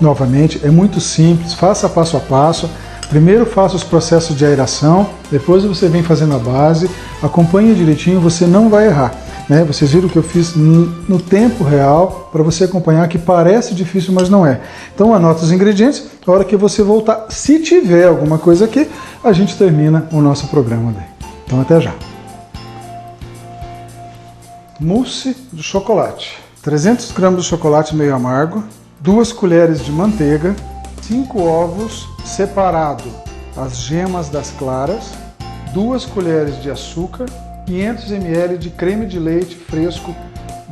Novamente, é muito simples, faça passo a passo. Primeiro faça os processos de aeração, depois você vem fazendo a base, acompanhe direitinho, você não vai errar. Né? Vocês viram que eu fiz no tempo real para você acompanhar, que parece difícil, mas não é. Então anota os ingredientes, a hora que você voltar, se tiver alguma coisa aqui, a gente termina o nosso programa daí. Então até já. Mousse de chocolate. 300 gramas de chocolate meio amargo, 2 colheres de manteiga, 5 ovos separado as gemas das claras, 2 colheres de açúcar, 500 ml de creme de leite fresco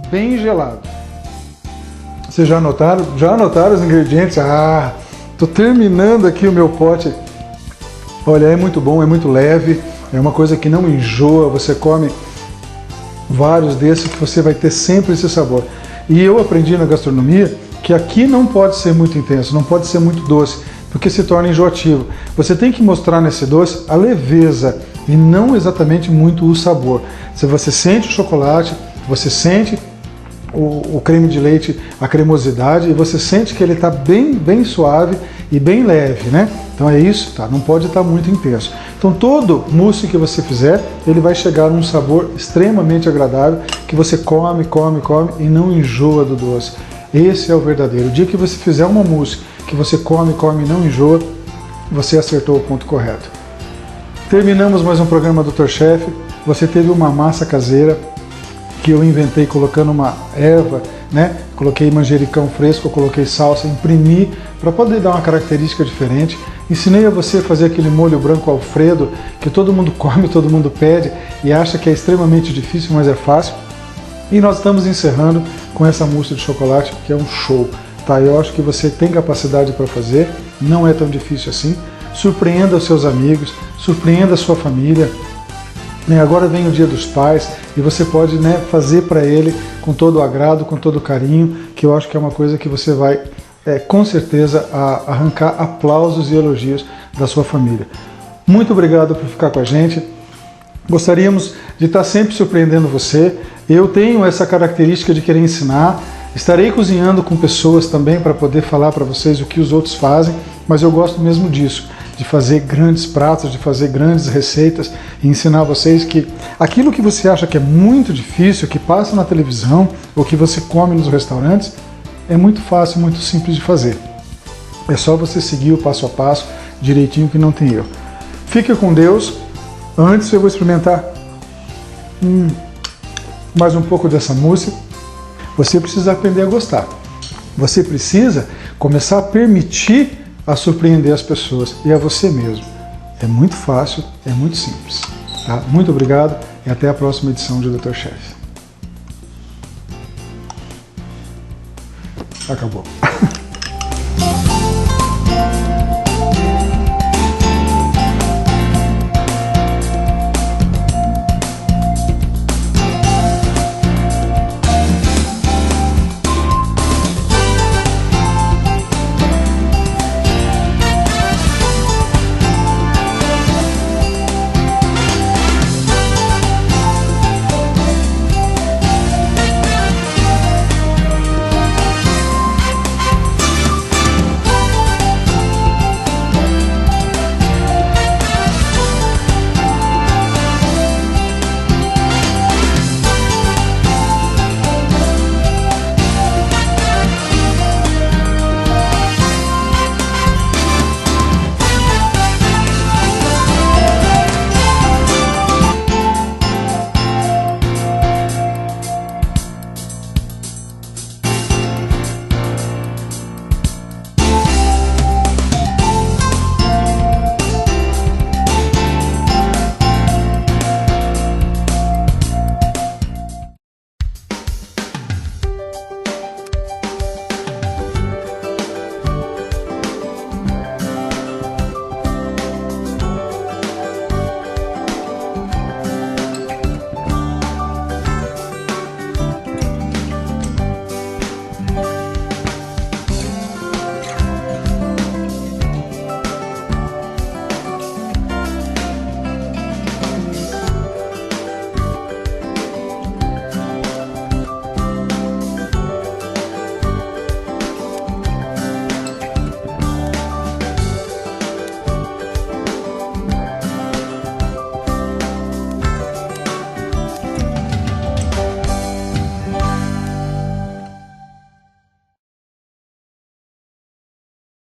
bem gelado. Vocês já anotaram? Já anotaram os ingredientes? Ah, tô terminando aqui o meu pote. Olha, é muito bom, é muito leve, é uma coisa que não enjoa, você come vários desses que você vai ter sempre esse sabor. E eu aprendi na gastronomia que aqui não pode ser muito intenso, não pode ser muito doce, porque se torna enjoativo. Você tem que mostrar nesse doce a leveza e não exatamente muito o sabor. Se você sente o chocolate, você sente o creme de leite, a cremosidade, e você sente que ele está bem suave e bem leve, né? Então é isso, tá? Não pode estar muito intenso. Então todo mousse que você fizer, ele vai chegar num sabor extremamente agradável, que você come e não enjoa do doce. Esse é o verdadeiro. O dia que você fizer uma mousse que você come e não enjoa, você acertou o ponto correto. Terminamos mais um programa Dr. Chef. Você teve uma massa caseira que eu inventei colocando uma erva, né? Coloquei manjericão fresco, coloquei salsa, imprimi para poder dar uma característica diferente. Ensinei a você a fazer aquele molho branco Alfredo que todo mundo come, todo mundo pede e acha que é extremamente difícil, mas é fácil. E nós estamos encerrando com essa mousse de chocolate, que é um show. Tá? Eu acho que você tem capacidade para fazer, não é tão difícil assim. Surpreenda os seus amigos, surpreenda a sua família. Agora vem o Dia dos Pais e você pode, fazer para ele com todo o agrado, com todo o carinho, que eu acho que é uma coisa que você vai, com certeza, arrancar aplausos e elogios da sua família. Muito obrigado por ficar com a gente. Gostaríamos de estar sempre surpreendendo você. Eu tenho essa característica de querer ensinar. Estarei cozinhando com pessoas também para poder falar para vocês o que os outros fazem, mas eu gosto mesmo disso, de fazer grandes pratos, de fazer grandes receitas e ensinar vocês que aquilo que você acha que é muito difícil, que passa na televisão ou que você come nos restaurantes, é muito fácil, muito simples de fazer. É só você seguir o passo a passo direitinho, que não tem erro. Fique com Deus. Antes eu vou experimentar Mais um pouco dessa mousse. Você precisa aprender a gostar. Você precisa começar a permitir a surpreender as pessoas e a você mesmo. É muito fácil, é muito simples. Tá? Muito obrigado e até a próxima edição de Dr. Chef. Acabou.